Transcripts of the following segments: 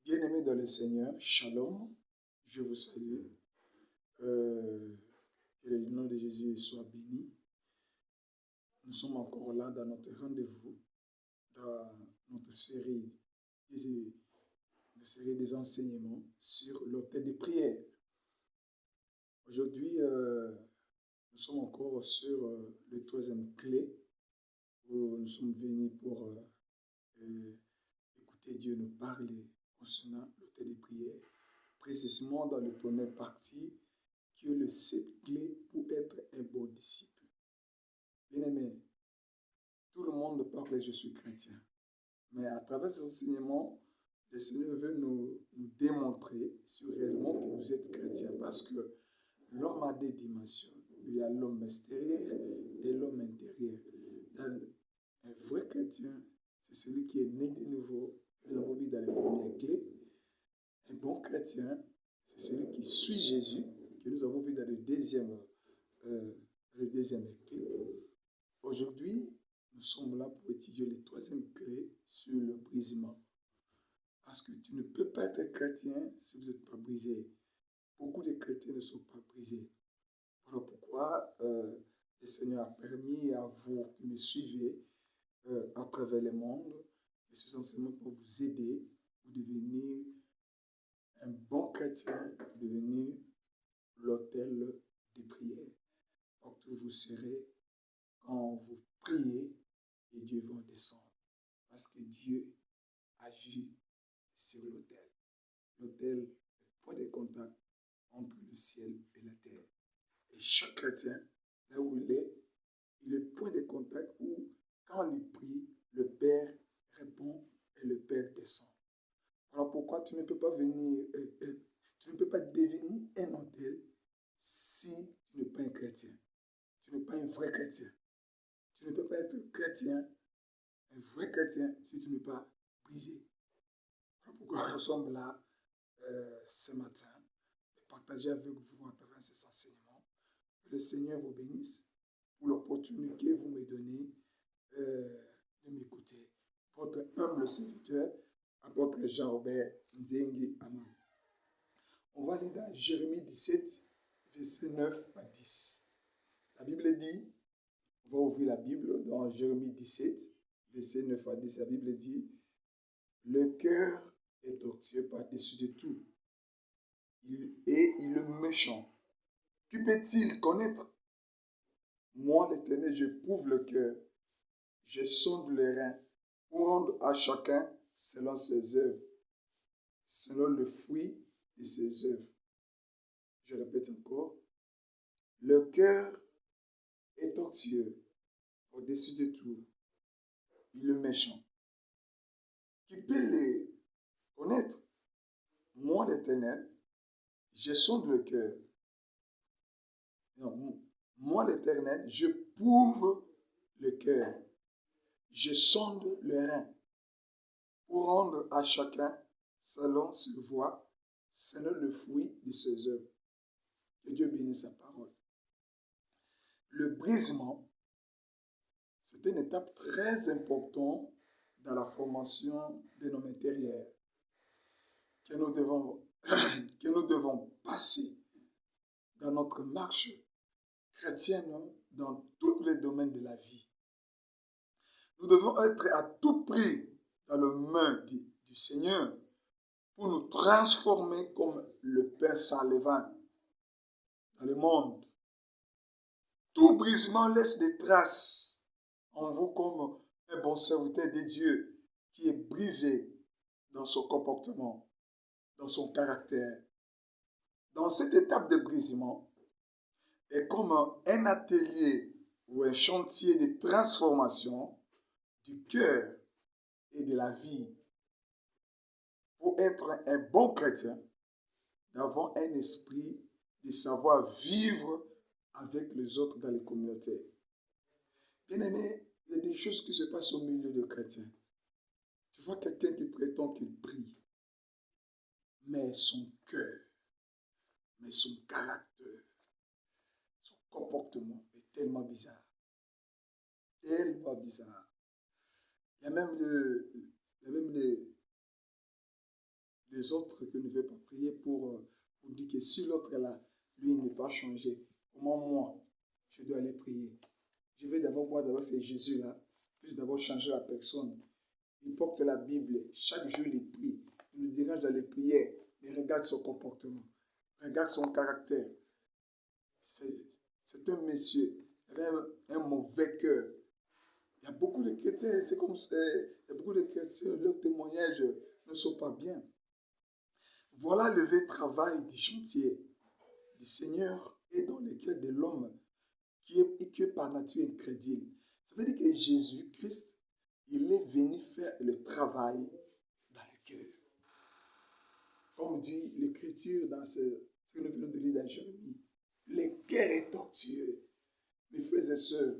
Bien-aimés dans le Seigneur, Shalom, je vous salue. Que le nom de Jésus soit béni. Nous sommes encore là dans notre rendez-vous, dans notre série des enseignements sur l'autel des prières. Aujourd'hui, nous sommes encore sur le troisième clé, où nous sommes venus pour écouter Dieu nous parler concernant l'autel des prières, précisément dans la première partie, qui est le 7 clés pour être un bon disciple. Bien-aimé, tout le monde parle que je suis chrétien, mais à travers ces enseignements, le Seigneur veut nous démontrer si réellement que vous êtes chrétien, parce que l'homme a des dimensions. Il y a l'homme extérieur et l'homme intérieur. Un vrai chrétien, c'est celui qui est né de nouveau. Nous avons vu dans les premières clés. Un bon chrétien, c'est celui qui suit Jésus, que nous avons vu dans le deuxième clé. Aujourd'hui, nous sommes là pour étudier les troisième clé sur le brisement. Parce que tu ne peux pas être chrétien si vous n'êtes pas brisé. Beaucoup de chrétiens ne sont pas brisés. Voilà pourquoi le Seigneur a permis à vous qui me suivez à travers le monde, et c'est essentiellement pour vous aider, pour devenir un bon chrétien, pour devenir l'autel des prières. Donc vous serez quand vous priez et Dieu va descendre. Parce que Dieu agit sur l'autel. L'autel est le point de contact entre le ciel et la terre. Et chaque chrétien, là où il est le point de contact où, quand il prie, le Père répond et le Père descend. Alors pourquoi tu ne peux pas venir, tu ne peux pas devenir un autel si tu n'es pas un chrétien. Tu n'es pas un vrai chrétien. Tu ne peux pas être chrétien, un vrai chrétien, si tu n'es pas brisé. Alors pourquoi nous sommes là ce matin et partager avec vous à travers ces enseignements. Que le Seigneur vous bénisse pour l'opportunité que vous me donnez de m'écouter. Votre humble serviteur, apôtre Jean-Robert Nzengi Amam. On va aller dans Jérémie 17, versets 9 à 10. La Bible dit, on va ouvrir la Bible dans Jérémie 17, versets 9 à 10. La Bible dit, le cœur est tortueux par-dessus de tout. Il est méchant. Qui peut-il connaître? Moi, l'Éternel, j'éprouve le cœur. Je sonde les reins pour rendre à chacun selon ses œuvres, selon le fruit de ses œuvres. Je répète encore. Le cœur est tortueux au-dessus de tout. Il est méchant. Qui peut les connaître? Moi, l'Éternel, je sonde le cœur. Moi, l'Éternel, je prouve le cœur. Je sonde les reins pour rendre à chacun selon ses voies, selon le fruit de ses œuvres. Que Dieu bénisse sa parole. Le brisement, c'est une étape très importante dans la formation de nos intérieurs que nous devons passer dans notre marche chrétienne dans tous les domaines de la vie. Nous devons être à tout prix dans le main du Seigneur pour nous transformer comme le pain sans levain dans le monde. Tout brisement laisse des traces en vous comme un bon serviteur de Dieu qui est brisé dans son comportement, dans son caractère. Dans cette étape de brisement, est comme un atelier ou un chantier de transformation du cœur et de la vie. Pour être un bon chrétien, d'avoir un esprit de savoir vivre avec les autres dans les communautés. Bien aimé, il y a des choses qui se passent au milieu de chrétiens. Tu vois quelqu'un qui prétend qu'il prie, mais son cœur, mais son caractère, son comportement est tellement bizarre. Tellement bizarre. Il y a même les autres que ne veulent pas prier pour dire que si l'autre est là, lui, il n'est pas changé. Comment moi, je dois aller prier? Je vais d'abord voir d'abord c'est Jésus-là, puis d'abord changer la personne. Il porte la Bible, chaque jour il prie. Il nous dirige dans les prières, mais regarde son comportement, regarde son caractère. C'est un monsieur, il a un mauvais cœur. Il y a beaucoup de chrétiens, c'est comme ça, il y a beaucoup de chrétiens, leurs témoignages ne sont pas bien. Voilà le vrai travail du chantier du Seigneur et dans le cœur de l'homme qui est par nature incrédule. Ça veut dire que Jésus-Christ, il est venu faire le travail dans le cœur. Comme dit l'Écriture dans ce que nous venons de lire dans Jérémie, le cœur est tortueux. Mes frères et sœurs,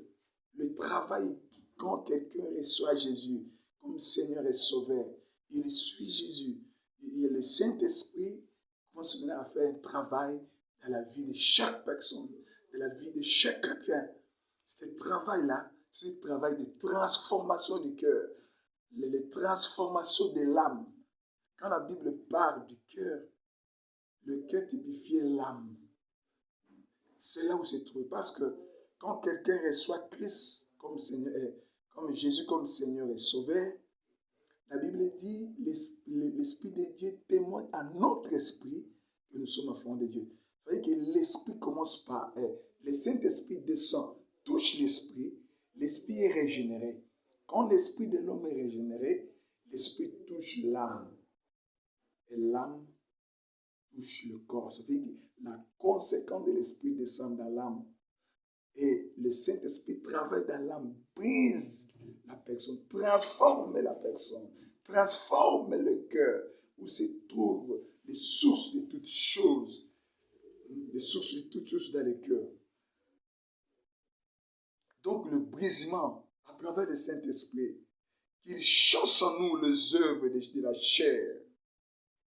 le travail, quand quelqu'un reçoit Jésus comme Seigneur et Sauveur, il suit Jésus. Et le Saint-Esprit commence maintenant à faire un travail dans la vie de chaque personne, dans la vie de chaque chrétien. Ce travail-là, c'est un travail de transformation du cœur, de transformation de l'âme. Quand la Bible parle du cœur, le cœur typifie l'âme. C'est là où se trouve. Parce que quand quelqu'un reçoit Christ comme Seigneur, comme Jésus comme Seigneur et Sauveur, la Bible dit l'Esprit de Dieu témoigne à notre esprit que nous sommes enfants de Dieu. Ça veut dire que l'Esprit commence par le Saint-Esprit descend, touche l'Esprit, l'Esprit est régénéré. Quand l'Esprit de l'homme est régénéré, l'Esprit touche l'âme. Et l'âme touche le corps. Ça veut dire que la conséquence de l'Esprit descend dans l'âme. Et le Saint-Esprit travaille dans l'âme, brise la personne, transforme la personne, transforme le cœur, où se trouvent les sources de toutes choses, les sources de toutes choses dans le cœur. Donc le brisement, à travers le Saint-Esprit, qu'il chasse en nous les œuvres de la chair,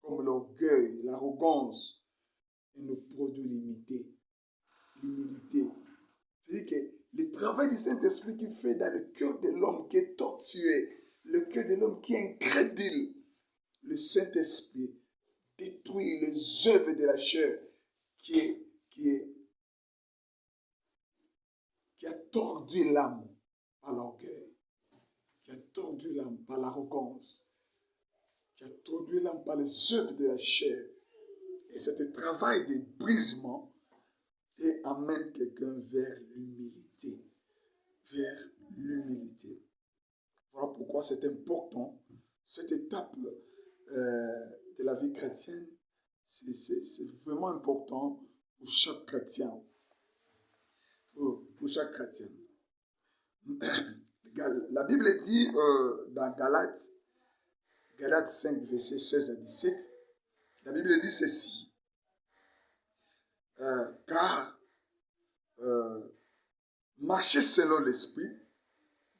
comme l'orgueil, l'arrogance, et nos produits limités, l'humilité. C'est-à-dire que le travail du Saint-Esprit qui fait dans le cœur de l'homme qui est tortué, le cœur de l'homme qui est incrédule, le Saint-Esprit détruit les œuvres de la chair qui a tordu l'âme par l'orgueil, qui a tordu l'âme par l'arrogance, qui a tordu l'âme par les œuvres de la chair. Et c'est un travail de brisement et amène quelqu'un vers l'humilité. Vers l'humilité. Voilà pourquoi c'est important. Cette étape de la vie chrétienne, c'est vraiment important pour chaque chrétien. Pour chaque chrétien. La Bible dit dans Galates 5, versets 16 à 17, la Bible dit ceci. Car marchez selon l'esprit,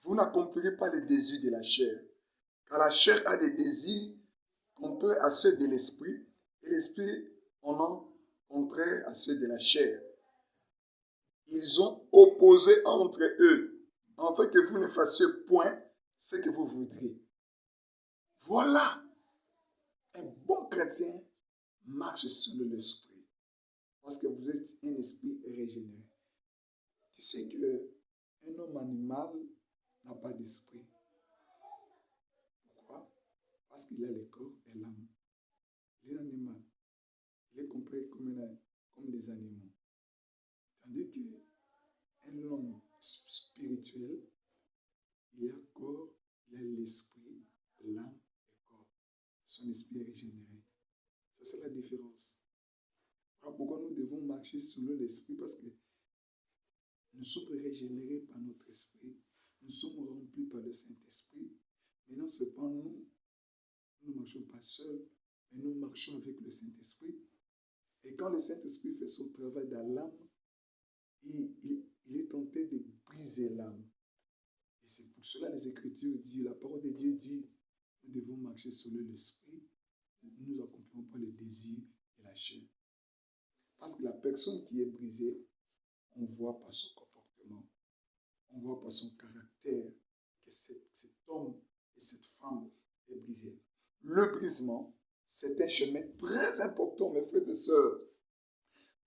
vous n'accomplirez pas les désirs de la chair. Car la chair a des désirs contraires à ceux de l'esprit, et l'esprit en a contraire à ceux de la chair. Ils ont opposé entre eux, afin que vous ne fassiez point ce que vous voudriez. Voilà, un bon chrétien marche selon l'esprit, parce que vous êtes un esprit régénéré. Tu sais qu'un homme animal n'a pas d'esprit. Pourquoi? Parce qu'il a le corps et l'âme. Il est un animal. Il est compris comme des animaux. Tandis qu'un homme spirituel, il a le corps, il a l'esprit, l'âme et le corps. Son esprit est régénéré. Ça, c'est la différence. Voilà pourquoi nous devons marcher selon l'esprit, parce que nous sommes régénérés par notre esprit. Nous sommes remplis par le Saint-Esprit. Maintenant, cependant, nous ne marchons pas seuls, mais nous marchons avec le Saint-Esprit. Et quand le Saint-Esprit fait son travail dans l'âme, il est tenté de briser l'âme. Et c'est pour cela les Écritures disent, la parole de Dieu dit, nous devons marcher selon l'esprit, nous n'accomplissons pas le désir de la chair. Parce que la personne qui est brisée, on voit par son comportement, on voit par son caractère que cet homme et cette femme est brisé. Le brisement, c'est un chemin très important, mes frères et sœurs,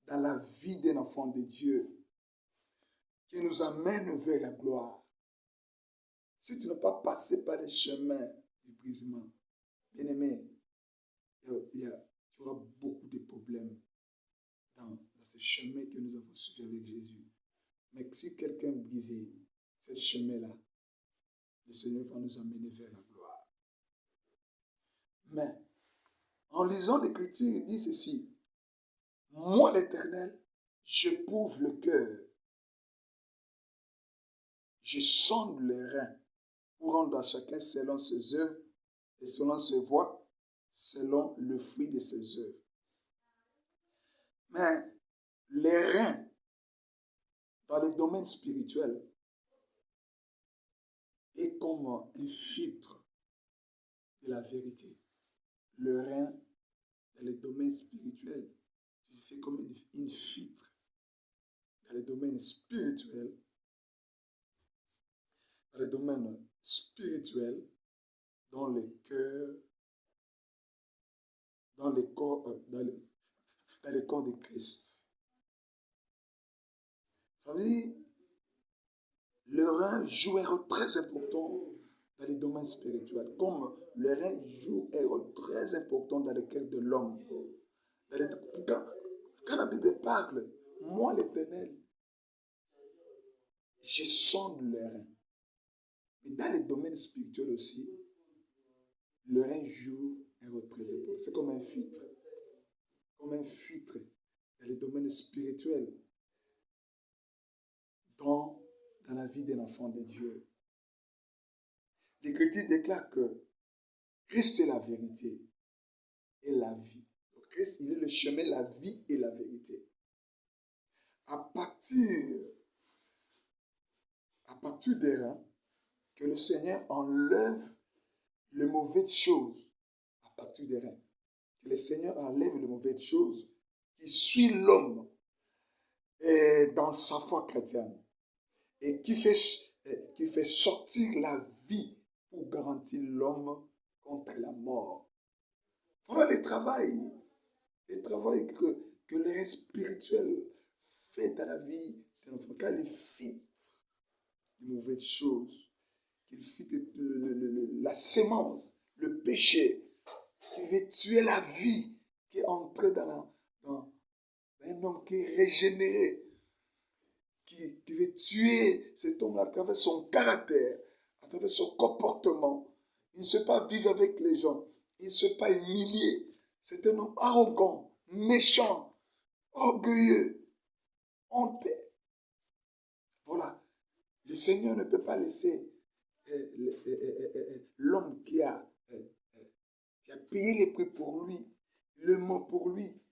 dans la vie d'un enfant de Dieu, qui nous amène vers la gloire. Si tu n'as pas passé par les chemins du brisement, bien-aimé, tu auras beaucoup de problèmes dans ce chemin que nous avons suivi avec Jésus. Mais si quelqu'un brisait ce chemin-là, le Seigneur va nous amener vers la gloire. Mais, en lisant l'Écriture, il dit ceci: moi, l'Éternel, j'éprouve le cœur, je sonde les reins pour rendre à chacun selon ses œuvres et selon ses voies, selon le fruit de ses œuvres. Mais les reins, dans le domaine spirituel, est comme un filtre de la vérité. Le rein, dans le domaine spirituel, c'est comme une filtre. Dans le domaine spirituel, dans le cœur, dans le corps de Christ. Ça veut dire, le rein joue un rôle très important dans les domaines spirituels, comme le rein joue un rôle très important dans le cœur de l'homme. Quand la Bible parle, moi l'Éternel, je sonde le rein. Mais dans les domaines spirituels aussi, le rein joue un rôle très important. C'est comme un filtre. Comme un filtre dans les domaines spirituels, dans la vie d'un enfant de Dieu. L'Écriture déclare que Christ est la vérité et la vie. Donc Christ, il est le chemin, la vie et la vérité. À partir des reins, que le Seigneur enlève les mauvaises choses. À partir des reins. Que le Seigneur enlève les mauvaises choses qui suit l'homme dans sa foi chrétienne et qui fait sortir la vie pour garantir l'homme contre la mort. Voilà le travail que le reste spirituel fait dans la vie de l'enfant. Quand il filtre les mauvaises choses, qu'il filtre la sémence, le péché, qui veut tuer la vie, qui est entré dans un homme qui est régénéré, qui veut tuer cet homme à travers son caractère, à travers son comportement. Il ne sait pas vivre avec les gens. Il ne sait pas humilier. C'est un homme arrogant, méchant, orgueilleux, honteux. Voilà. Le Seigneur ne peut pas laisser l'homme qui a payé les prix pour lui, le mot pour lui.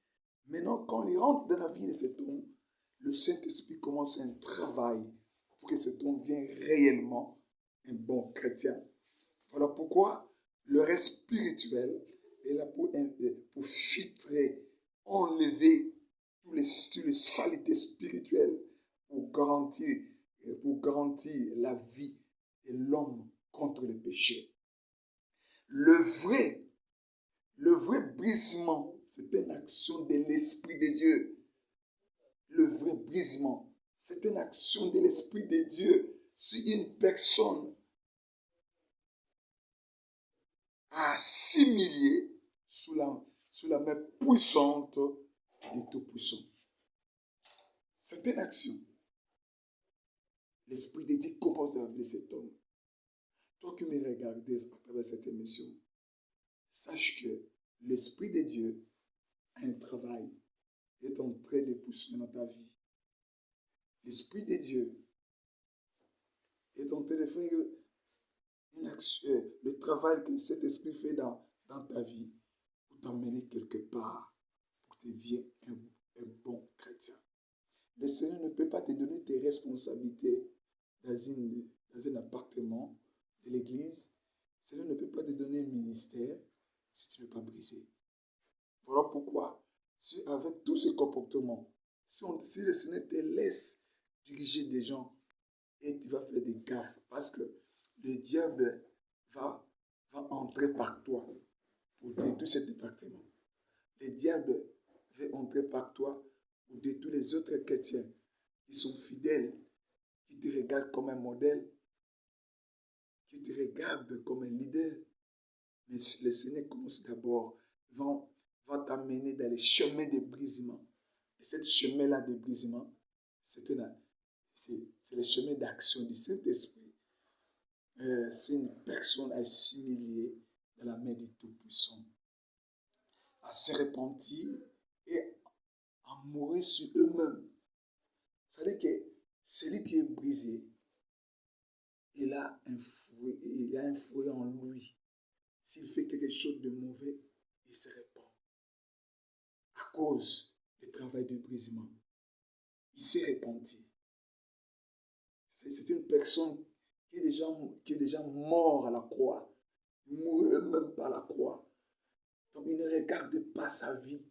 Maintenant, quand il rentre dans la vie de cet homme, le Saint-Esprit commence un travail pour que cet homme devienne réellement un bon chrétien. Voilà pourquoi le reste spirituel est là pour filtrer, enlever toutes les saletés spirituelles pour garantir la vie de l'homme contre le péché. Le vrai brisement, c'est une action de l'Esprit de Dieu. Le vrai brisement, c'est une action de l'Esprit de Dieu sur une personne à assimiler sous la main puissante du Tout-Puissant. C'est une action. L'Esprit de Dieu commence à appeler cet homme. Toi qui me regardes à travers cette émission, sache que l'Esprit de Dieu a un travail, est en train de pousser dans ta vie. L'Esprit de Dieu est en train de faire une action, le travail que cet Esprit fait dans ta vie pour t'emmener quelque part, pour que tu deviennes un bon chrétien. Le Seigneur ne peut pas te donner tes responsabilités dans un appartement de l'église. Le Seigneur ne peut pas te donner un ministère si tu ne veux pas briser. Voilà pourquoi, si avec tous ces comportements, si le Seigneur te laisse diriger des gens, et tu vas faire des gaffes, parce que le diable va entrer par toi pour détruire ce département. Le diable veut entrer par toi pour détruire les autres chrétiens qui sont fidèles, qui te regardent comme un modèle, qui te regardent comme un leader. Mais le Seigneur commence d'abord, va t'amener dans les chemins de brisement. Et ce chemin-là de brisement, c'est le chemin d'action du Saint-Esprit. C'est une personne assimilée dans la main du Tout-Puissant, à se repentir et à mourir sur eux-mêmes. C'est-à-dire que celui qui est brisé, il a un fruit en lui. S'il fait quelque chose de mauvais, il se répand. À cause du travail de brisement, il s'est repenti. C'est une personne qui est déjà mort à la croix. Il mourrait même pas à la croix. Donc il ne regarde pas sa vie,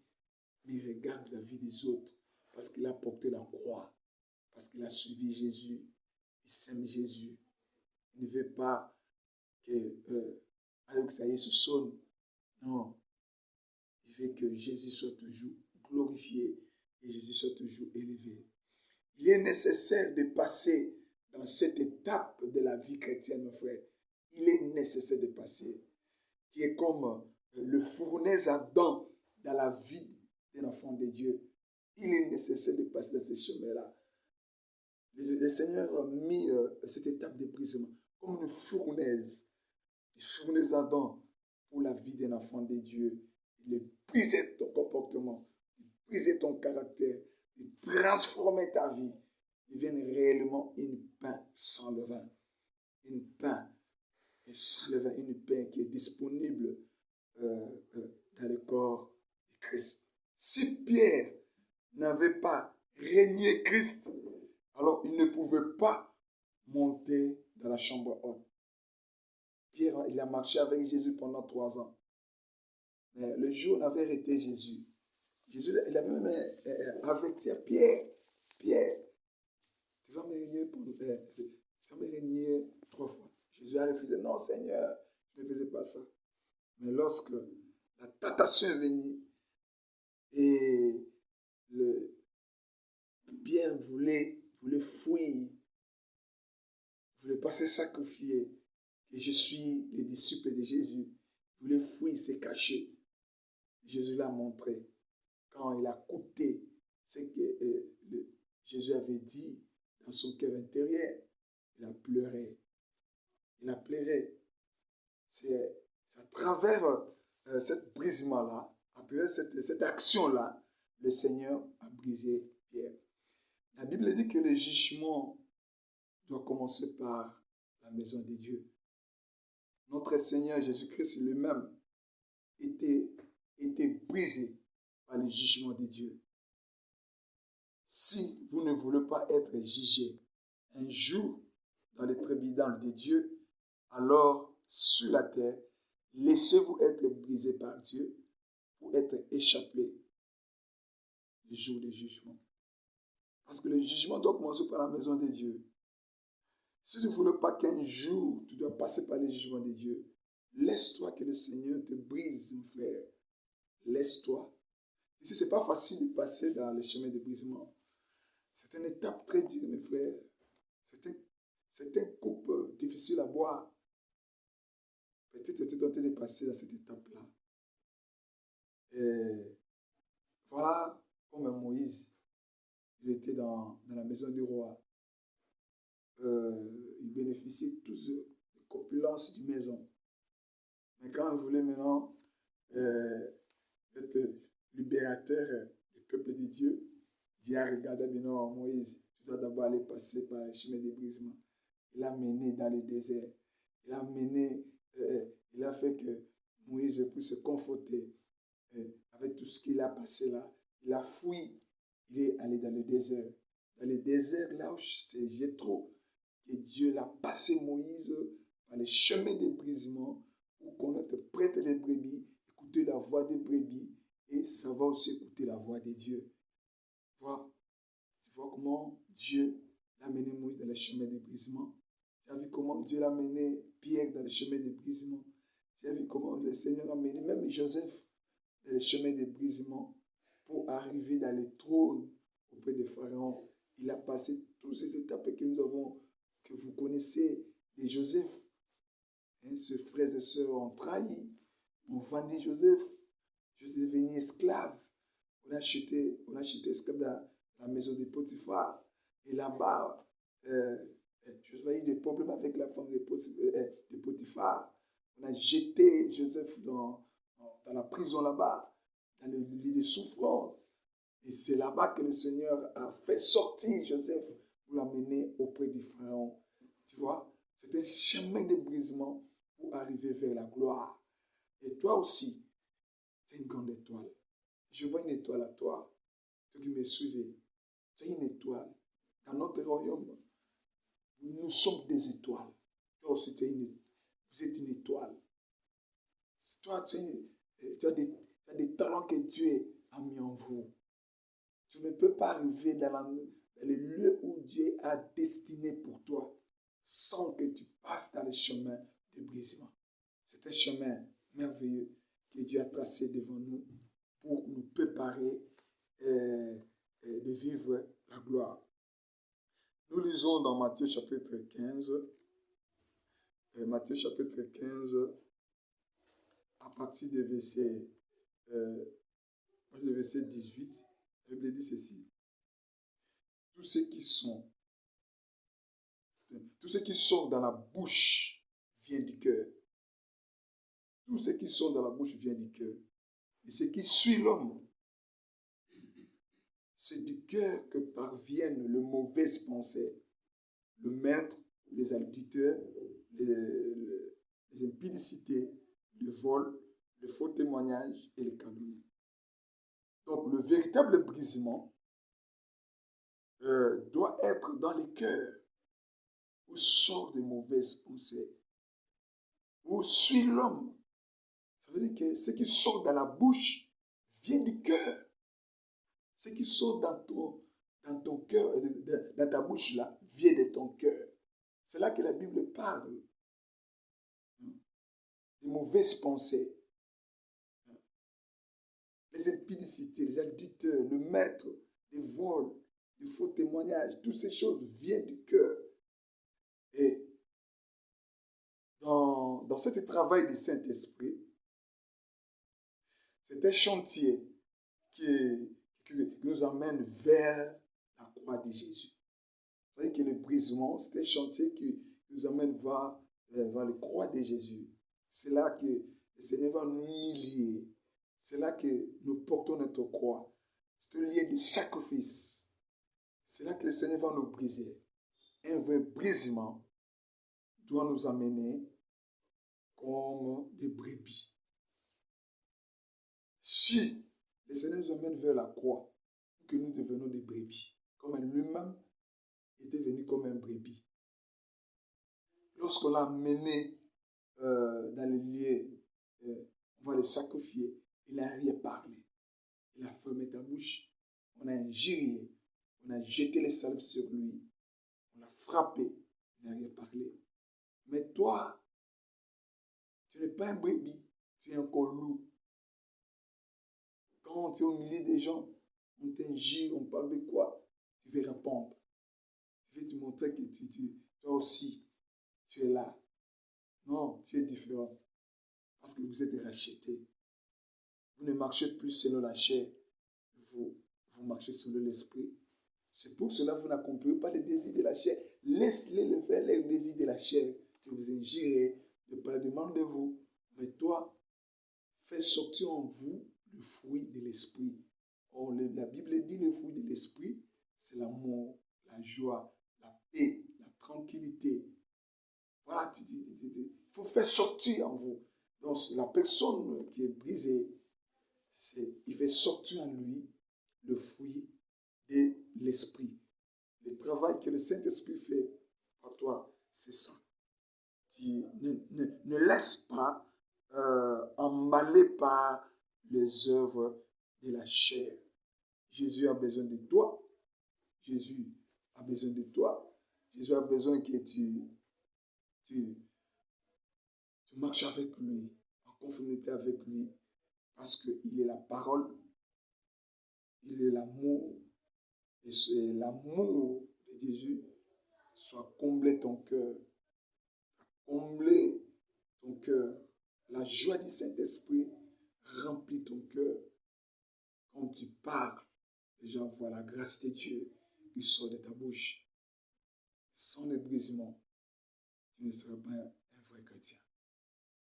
mais il regarde la vie des autres. Parce qu'il a porté la croix. Parce qu'il a suivi Jésus. Il s'aime Jésus. Il ne veut pas que ça y est, se sonne. Non. Il veut que Jésus soit toujours glorifié et Jésus soit toujours élevé. Il est nécessaire de passer dans cette étape de la vie chrétienne, mon frère. Il est nécessaire de passer. Qui est comme le fournaise à dents dans la vie d'un enfant de Dieu. Il est nécessaire de passer dans ce chemin-là. Le Seigneur a mis cette étape de brisement comme une fournaise à dents pour la vie d'un enfant de Dieu. Il brisait ton comportement, il brisait ton caractère, il transformait ta vie. Devienne réellement une pain sans levain. Une pain sans levain, une pain qui est disponible dans le corps de Christ. Si Pierre n'avait pas régné Christ, alors il ne pouvait pas monter dans la chambre haute. Pierre, il a marché avec Jésus pendant 3 ans. Mais le jour où on avait arrêté Jésus, il avait même averti à Pierre, tu vas me régner 3 fois. Jésus a refusé, non Seigneur, je ne faisais pas ça. Mais lorsque la tentation est venue et Pierre voulait fuir, voulait pas se sacrifier, et je suis le disciple de Jésus, il voulait fuir, se cacher. Jésus l'a montré. Quand il a écouté ce que Jésus avait dit dans son cœur intérieur, il a pleuré. Il a pleuré. C'est à travers ce brisement-là, à travers cette action-là, le Seigneur a brisé Pierre. La Bible dit que le jugement doit commencer par la maison de Dieu. Notre Seigneur Jésus-Christ lui-même était brisé par le jugement de Dieu. Si vous ne voulez pas être jugé un jour dans les tribunaux de Dieu, alors sur la terre, laissez-vous être brisé par Dieu pour être échappé du jour du jugement. Parce que le jugement doit commencer par la maison de Dieu. Si tu ne voulais pas qu'un jour tu dois passer par le jugement de Dieu, laisse-toi que le Seigneur te brise, mon frère. Laisse-toi. Ici, ce n'est pas facile de passer dans le chemin de brisement. C'est une étape très dure, mes frères. C'est une coupe difficile à boire. Peut-être que tu es tenté de passer dans cette étape-là. Et voilà comme Moïse, il était dans la maison du roi. Il bénéficiait tous des opulences de maison. Mais quand il voulait maintenant être libérateur du peuple de Dieu, Dieu a regardé maintenant Moïse. Tu dois d'abord aller passer par le chemin de brisement. Il l'a mené dans le désert. Il a fait que Moïse puisse se conforter avec tout ce qu'il a passé là. Il a fui. Il est allé dans le désert. Dans le désert, là où c'est Jéthro, et Dieu l'a passé Moïse par les chemins de brisement pour connaître prêtre les brebis, écouter la voix des brebis et savoir aussi écouter la voix de Dieu. Tu vois comment Dieu l'a mené Moïse dans les chemins de brisement. Tu as vu comment Dieu l'a mené Pierre dans les chemins de brisement. Tu as vu comment le Seigneur a mené même Joseph dans les chemins des brisements pour arriver dans le trône auprès de Pharaon. Il a passé toutes ces étapes que vous connaissez de Joseph. Ses frères et sœurs ont trahi, ont vendu Joseph. Joseph est devenu esclave. On a acheté esclave dans la maison de Potiphar. Et là-bas, Joseph a eu des problèmes avec la femme de Potiphar. On a jeté Joseph dans la prison là-bas, dans le lit de souffrance. Et c'est là-bas que le Seigneur a fait sortir Joseph pour l'amener auprès du Pharaon. Tu vois, c'est un chemin de brisement pour arriver vers la gloire. Et toi aussi, c'est une grande étoile. Je vois une étoile à toi. Ceux qui me suivent, c'est une étoile. Dans notre royaume, nous sommes des étoiles. Toi aussi, vous êtes une étoile. Toi, tu as des talents que Dieu a mis en vous. Tu ne peux pas arriver dans le lieu où Dieu a destiné pour toi sans que tu passes dans le chemin de brisement. C'est un chemin merveilleux que Dieu a tracé devant nous pour nous préparer de vivre la gloire. Nous lisons dans Matthieu chapitre 15, à partir du verset 18, la Bible dit ceci. Tout ce qui sort dans la bouche vient du cœur. Tout ce qui sort dans la bouche vient du cœur. Et ce qui suit l'homme, c'est du cœur que parviennent les mauvaises pensées, le meurtre, les adultères, les impudicités, le vol, le faux témoignage et les calomnies. Donc le véritable brisement doit être dans les cœurs où sortent de mauvaises pensées, où suit l'homme. Ça veut dire que ce qui sort dans la bouche vient du cœur. Ce qui sort dans ton cœur, dans ta bouche là, vient de ton cœur. C'est là que la Bible parle des mauvaises pensées, les impudicités, les adultères, le maître, les vols, les faux témoignages. Toutes ces choses viennent du cœur. Et dans ce travail du Saint-Esprit, c'est un chantier qui nous amène vers la croix de Jésus. Vous voyez que le brisement, c'est un chantier qui nous amène vers la croix de Jésus. C'est là que le Seigneur va nous humilier. C'est là que nous portons notre croix. C'est un lieu de sacrifice. C'est là que le Seigneur va nous briser. Un vrai brisement doit nous amener comme des brebis. Si le Seigneur nous amène vers la croix, que nous devenons des brebis, comme lui-même était venu comme un brebis. Lorsqu'on l'a mené dans le lieu, on va le sacrifier, il n'a rien parlé. Il a fermé ta bouche, on a injurié, on a jeté les salves sur lui, on l'a frappé, il n'a rien parlé. Mais toi, tu n'es pas un brebis, tu es encore loup. Quand tu es au milieu des gens, on t'injure, on parle de quoi? Tu veux répondre. Tu veux te montrer que toi aussi, tu es là. Non, tu es différent. Parce que vous êtes rachetés. Vous ne marchez plus selon la chair. Vous marchez selon l'esprit. C'est pour cela que vous n'accomplissez pas les désirs de la chair. Laisse-les le faire, les désirs de la chair. Que vous injurez, ne pas demander de vous. Mais toi, fais sortir en vous le fruit de l'esprit. Or, la Bible dit le fruit de l'esprit, c'est l'amour, la joie, la paix, la tranquillité. Voilà, il faut faire sortir en vous. Donc, la personne qui est brisée, il fait sortir en lui le fruit de l'esprit. Le travail que le Saint-Esprit fait pour toi, c'est ça. Ne laisse pas emballer par les œuvres de la chair. Jésus a besoin de toi. Jésus a besoin de toi. Jésus a besoin que tu marches avec lui. conformité avec lui, parce qu'il est la parole, il est l'amour, et c'est l'amour de Jésus soit comblé ton cœur, comblé ton cœur. La joie du Saint-Esprit remplit ton cœur. Quand tu parles, les gens voient la grâce de Dieu qui sort de ta bouche. Sans le brisement, tu ne seras pas un vrai chrétien.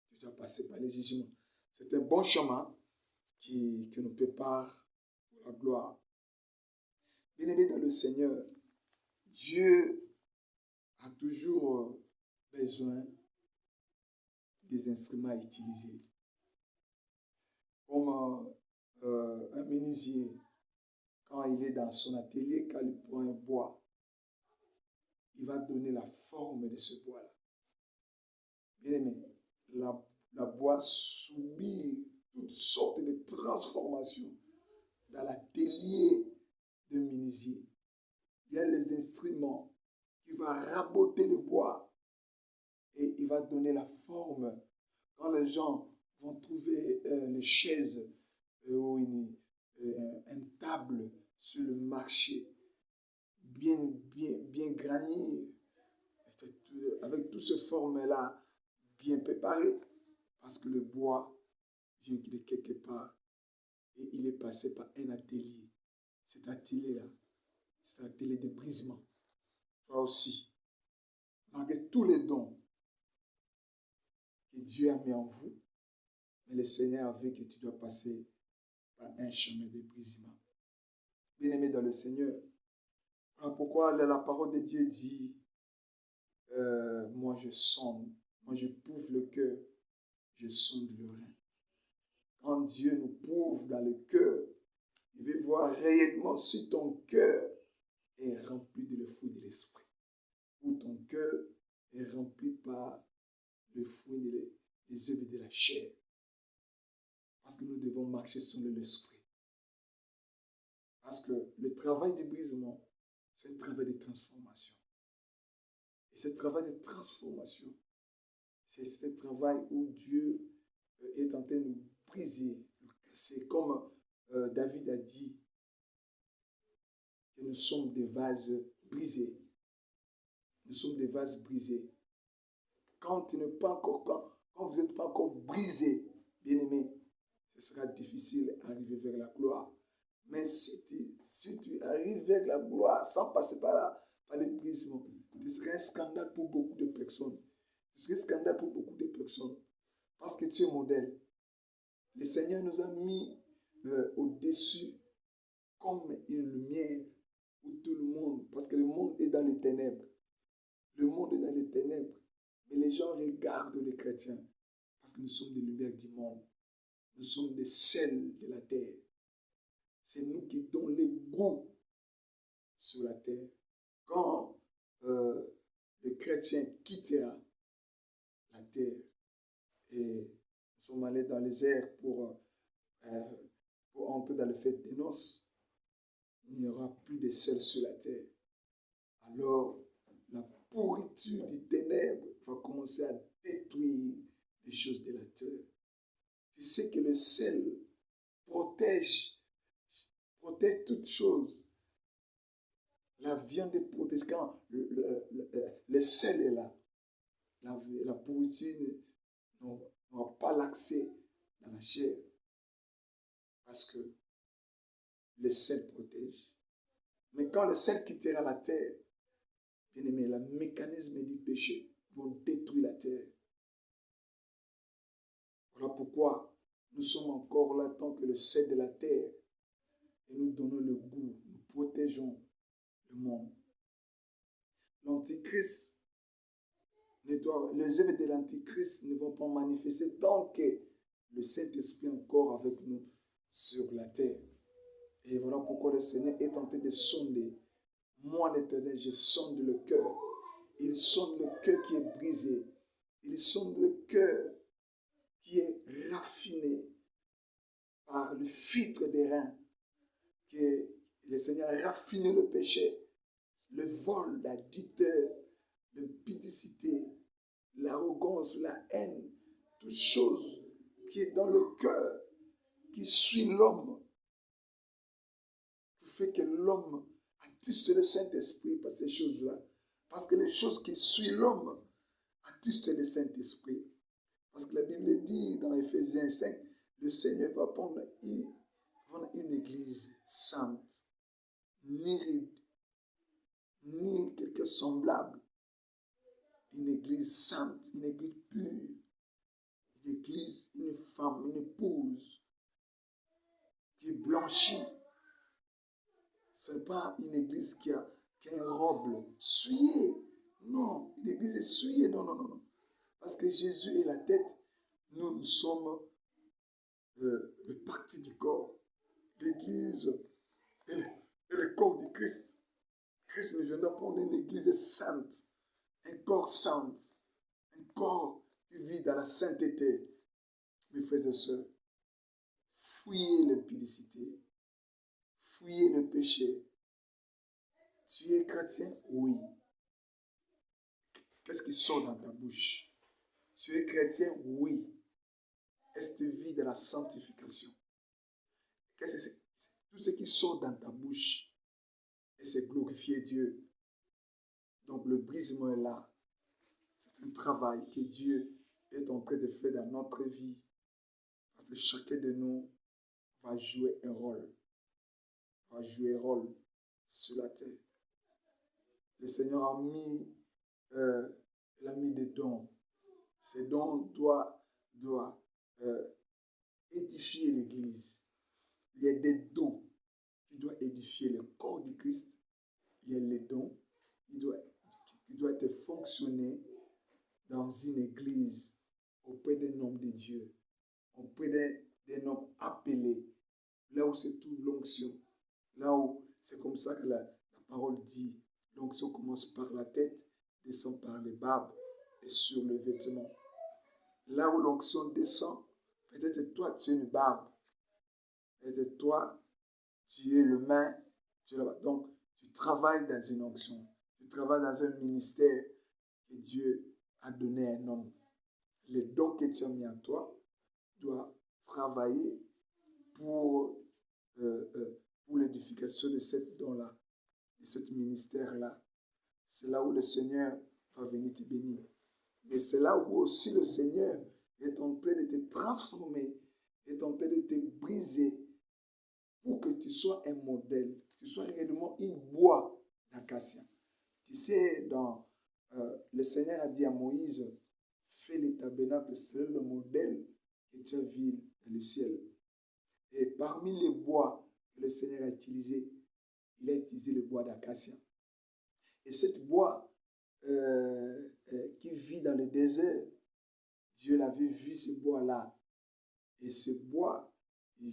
Tu dois passer par les jugements. C'est un bon chemin qui nous prépare pour la gloire. Bien-aimé dans le Seigneur, Dieu a toujours besoin des instruments à utiliser. Comme un menuisier, quand il est dans son atelier, quand il prend un bois, il va donner la forme de ce bois-là. Bien-aimé, la bois subit toutes sortes de transformations dans l'atelier de menuisier. Il y a les instruments qui vont raboter le bois et il va donner la forme. Quand les gens vont trouver les chaises ou une table sur le marché, bien granies, avec toutes ces formes-là bien préparées, parce que le bois vient de quelque part et il est passé par un atelier. Cet atelier-là, c'est un atelier de brisement. Toi aussi, malgré tous les dons que Dieu a mis en vous, mais le Seigneur a vu que tu dois passer par un chemin de brisement. Bien-aimé dans le Seigneur, voilà pourquoi la parole de Dieu dit moi je sonde, moi je prouve le cœur, je sonde le rein. Quand Dieu nous prouve dans le cœur, il veut voir réellement si ton cœur est rempli de le fruit de l'esprit, ou ton cœur est rempli par le fruit des œuvres de la chair. Parce que nous devons marcher selon l'esprit. Parce que le travail de brisement, c'est un travail de transformation. Et ce travail de transformation, c'est ce travail où Dieu est en train de nous briser. C'est comme David a dit que nous sommes des vases brisés. Nous sommes des vases brisés. Quand vous n'êtes pas encore brisé, bien-aimé, ce sera difficile d'arriver vers la gloire. Mais si tu arrives vers la gloire sans passer par le brisement, ce serait un scandale pour beaucoup de personnes. Ce serait un scandale pour beaucoup de personnes. Parce que tu es modèle. Le Seigneur nous a mis au-dessus comme une lumière pour tout le monde. Parce que le monde est dans les ténèbres. Le monde est dans les ténèbres. Mais les gens regardent les chrétiens. Parce que nous sommes des lumières du monde. Nous sommes des sels de la terre. C'est nous qui donnons le goût sur la terre. Quand le chrétien quittera la terre et nous sommes allés dans les airs pour entrer dans le fête des noces, il n'y aura plus de sel sur la terre. Alors, la pourriture des ténèbres va commencer à détruire les choses de la terre. Tu sais que le sel protège toutes choses. La viande est protégée quand le sel est là. La pourriture n'aura pas l'accès dans la chair. Parce que le sel protège. Mais quand le sel quittera la terre, bien aimé, les mécanismes du péché vont détruire la terre. Voilà pourquoi nous sommes encore là tant que le sel de la terre et nous donnons le goût, nous protégeons le monde. L'Antichrist, les œuvres de l'Antichrist ne vont pas manifester tant que le Saint-Esprit est encore avec nous sur la terre. Et voilà pourquoi le Seigneur est en train de sonder. Moi, l'Éternel, je sonde le cœur. Il sonde le cœur qui est brisé. Il sonde le cœur qui est raffiné par le filtre des reins. Que le Seigneur a raffiné le péché, le vol, la diteur, l'impudicité, l'arrogance, la haine, toutes choses qui est dans le cœur, qui suit l'homme, qui fait que l'homme attiste le Saint-Esprit par ces choses-là. Parce que les choses qui suivent l'homme attestent le Saint-Esprit. Parce que la Bible dit dans Éphésiens 5, le Seigneur va prendre une église sainte, ni ride, ni quelque semblable. Une église sainte, une église pure, une église, une femme, une épouse qui est blanchie. Ce n'est pas une église qui a une robe souillée. Non, une église est souillée. Non, non, non, non. Parce que Jésus est la tête. Nous sommes le parti du corps. L'église est le corps du Christ. Christ ne vient pas prendre une église sainte, un corps saint, un corps qui vit dans la sainteté. Mes frères et sœurs, fuyez l'impudicité, fuyez le péché. Tu es chrétien? Oui. Qu'est-ce qui sort dans ta bouche? Tu es chrétien? Oui. Est-ce que tu vis de la sanctification? Tout ce qui sort dans ta bouche, et c'est glorifier Dieu. Donc le brisement est là. C'est un travail que Dieu est en train de faire dans notre vie. Parce que chacun de nous va jouer un rôle. Va jouer un rôle sur la terre. Le Seigneur a mis des dons. Ces dons doivent édifier l'Église. Il y a des dons qui doivent édifier le corps du Christ. Il y a les dons qui doivent être fonctionner dans une église auprès d'un homme de Dieu, auprès d'un homme appelé, là où se trouve l'onction, là où c'est comme ça que la parole dit, l'onction commence par la tête, descend par les barbes et sur le vêtement. Là où l'onction descend, peut-être toi tu es une barbe, peut-être toi tu es le main, donc tu travailles dans une onction, tu travailles dans un ministère que Dieu a donné à un homme. Les dons que tu as mis en toi doivent travailler pour l'édification de cette don-là, de ce ministère-là. C'est là où le Seigneur va venir te bénir. Et c'est là où aussi le Seigneur est en train de te transformer, est en train de te briser pour que tu sois un modèle, que tu sois réellement une bois d'acacia. Tu sais, le Seigneur a dit à Moïse, fais les tabernacles, c'est le modèle que tu as vu dans le ciel. Et parmi les bois que le Seigneur a utilisé, il a utilisé le bois d'acacia. Et cette bois qui vit dans le désert, Dieu l'avait vu ce bois-là. Et ce bois, il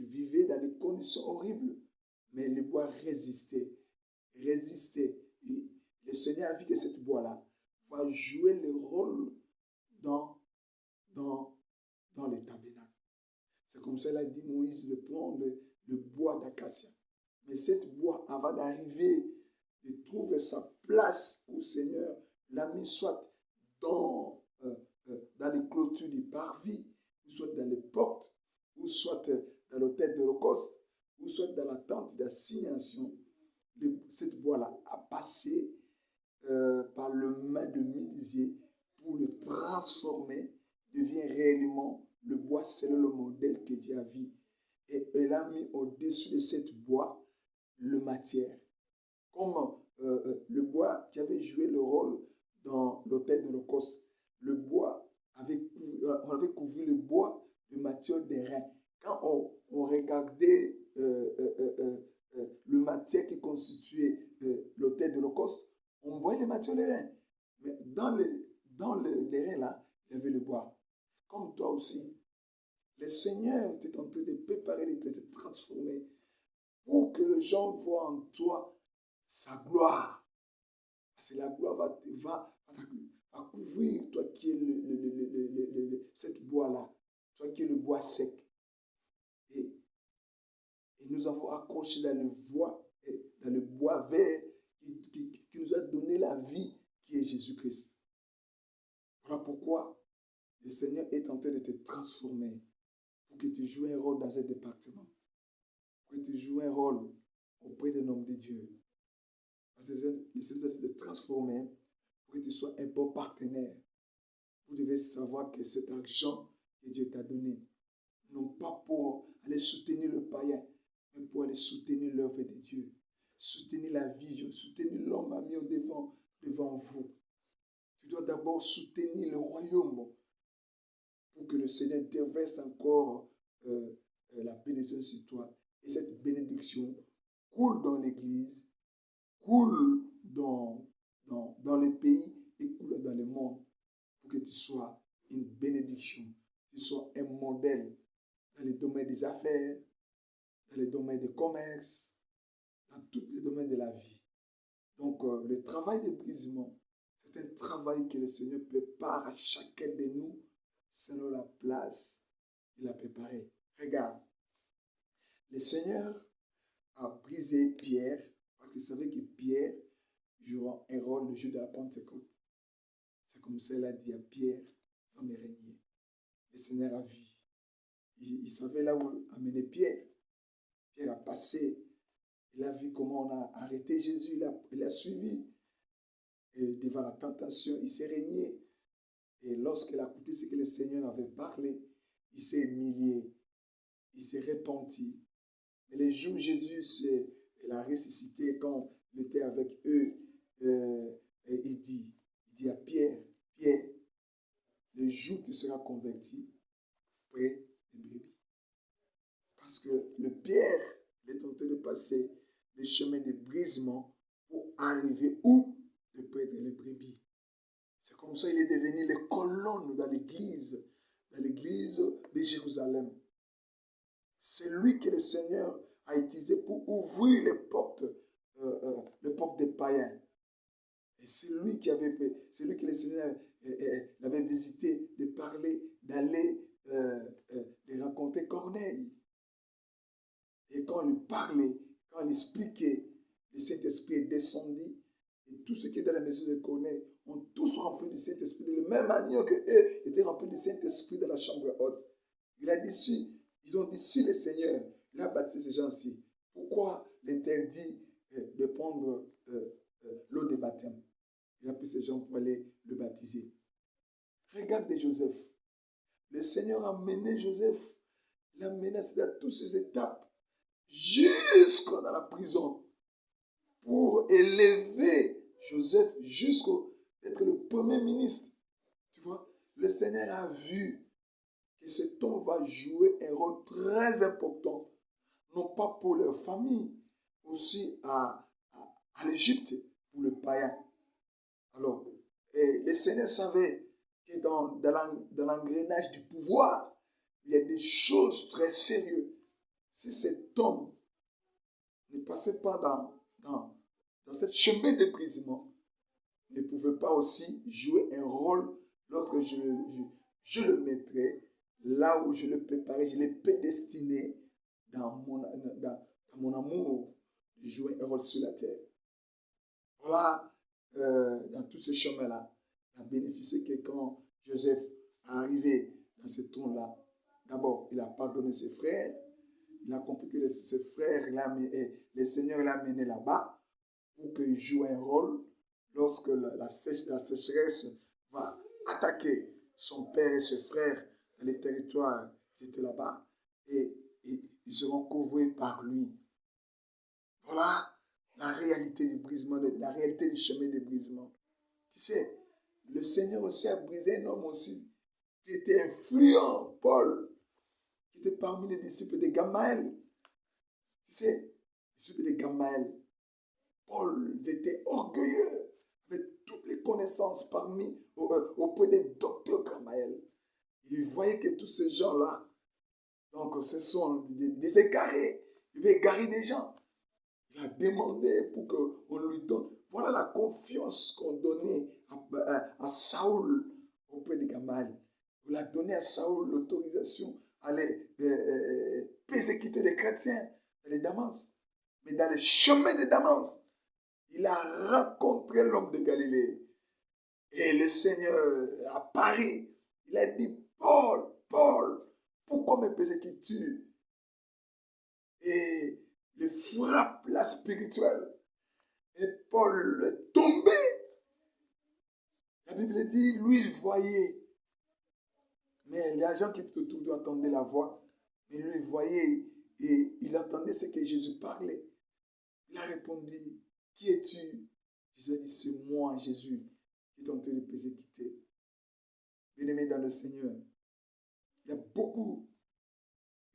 vivait dans des conditions horribles, mais le bois résistait. Et le Seigneur a vu que cette bois-là va jouer le rôle dans les tabernacles. C'est comme ça qu'il a dit Moïse de prendre le bois d'acacia. Mais cette bois, avant d'arriver, de trouver sa place au Seigneur, l'a mis soit dans les clôtures du parvis, ou soit dans les portes, ou soit dans l'autel de l'Holocauste, ou soit dans la tente d'assignation. Cette bois-là a passé par le main de menuisier pour le transformer, devient réellement le bois selon le modèle que Dieu a vu. Et il a mis au-dessus de cette bois le matière. Comme le bois qui avait joué le rôle dans l'autel de l'Holocauste. Le bois on avait couvert le bois de matière d'airain. Quand on regardait le matière qui constituait l'autel de l'Holocauste, on voyait les matières d'airain. Mais dans l'airain là, il y avait le bois. Comme toi aussi, le Seigneur était en train de préparer, de te transformer pour que les gens voient en toi sa gloire. Parce que la gloire va couvrir toi qui es cette bois-là, toi qui es le bois sec. Et nous avons accroché dans le bois vert qui nous a donné la vie qui est Jésus-Christ. Voilà pourquoi le Seigneur est en train de te transformer pour que tu joues un rôle dans un département, pour que tu joues un rôle auprès d'un homme de Dieu. Parce que le Seigneur est en train de te transformer pour que tu sois un bon partenaire. Vous devez savoir que cet argent que Dieu t'a donné, non pas pour aller soutenir le païen, mais pour aller soutenir l'œuvre de Dieu, soutenir la vision, soutenir l'homme mis au devant vous. Tu dois d'abord soutenir le royaume pour que le Seigneur déverse encore la bénédiction sur toi. Et cette bénédiction coule dans l'Église, coule dans le pays et coule dans le monde pour que tu sois une bénédiction, tu sois un modèle dans les domaines des affaires, dans les domaines du commerce, dans tous les domaines de la vie. Donc, le travail de brisement, c'est un travail que le Seigneur prépare à chacun de nous selon la place qu'il a préparée. Regarde, le Seigneur a brisé Pierre, parce qu'il savait que Pierre jouera un rôle le jour de la Pentecôte. C'est comme ça qu'il a dit à Pierre, va me régner. Le Seigneur a vu. Il savait là où amener Pierre. Pierre a passé. Il a vu comment on a arrêté Jésus. Il a suivi. Et devant la tentation, il s'est régné. Et lorsqu'il a écouté ce que le Seigneur avait parlé, il s'est humilié. Il s'est repenti. Mais le jour où Jésus a ressuscité, quand il était avec eux, il dit à Pierre, Pierre, le jour où tu seras converti, près des brebis. Parce que le Pierre est en train de passer le chemin de brisement pour arriver où? De près des brebis. C'est comme ça qu'il est devenu les colonnes dans l'église de Jérusalem. C'est lui que le Seigneur a utilisé pour ouvrir les portes des païens. Et c'est lui que le Seigneur l'avait visité, de parler, d'aller de rencontrer Corneille. Et quand il parlait, quand il expliquait, le Saint-Esprit est descendu, et tous ceux qui étaient dans la maison de Corneille ont tous rempli du Saint-Esprit, de la même manière qu'eux étaient remplis du Saint-Esprit dans la chambre haute. Il a dit, ils ont dit, si le Seigneur, il a baptisé ces gens-ci, pourquoi l'interdit de prendre l'eau de baptême? Il a pris ces gens pour aller le baptiser. Regardez Joseph. Le Seigneur a mené Joseph, il a mené à toutes ces étapes, jusqu'à dans la prison, pour élever Joseph jusqu'à être le premier ministre. Tu vois, le Seigneur a vu que cet homme va jouer un rôle très important, non pas pour leur famille, aussi à l'Égypte, pour le païen. Alors, le Seigneur savait que dans l'engrenage du pouvoir, il y a des choses très sérieuses. Si cet homme ne passait pas dans cette chemin de brisement, il ne pouvait pas aussi jouer un rôle lorsque je le mettrais là où je le préparais, je l'ai prédestiné dans mon amour de jouer un rôle sur la terre. Voilà, dans tous ces chemins-là, il a bénéficié que quand Joseph est arrivé dans ce trône-là, d'abord, il a pardonné ses frères, il a compris que ses frères, le Seigneur l'a amené là-bas pour qu'il joue un rôle lorsque la sécheresse va attaquer son père et ses frères dans les territoires qui étaient là-bas, et ils seront couverts par lui. Voilà la réalité du brisement, la réalité du chemin de brisement. Tu sais, le Seigneur aussi a brisé un homme aussi qui était influent, Paul, qui était parmi les disciples de Gamaël. Tu sais, les disciples de Gamaël, Paul, ils étaient orgueilleux avec toutes les connaissances auprès des docteurs Gamaël. Il voyait que tous ces gens-là, donc ce sont des égarés, ils veulent égarer des gens. Il a demandé pour qu'on lui donne. Voilà la confiance qu'on donnait à Saoul auprès de Gamaël. On a donné à Saoul l'autorisation à aller persécuter les chrétiens dans les Damas. Mais dans le chemin de Damas, il a rencontré l'homme de Galilée. Et le Seigneur a pari. Il a dit, Paul, Paul, pourquoi me persécutes-tu? Et le frappe la spirituelle. Et Paul est tombé. La Bible dit, lui, il voyait. Mais les gens qui étaient autour entendaient la voix. Mais lui, il voyait et il entendait ce que Jésus parlait. Il a répondu, qui es-tu? Jésus a dit, c'est moi, Jésus, qui est en train de persécuter. Bien-aimé dans le Seigneur, il y a beaucoup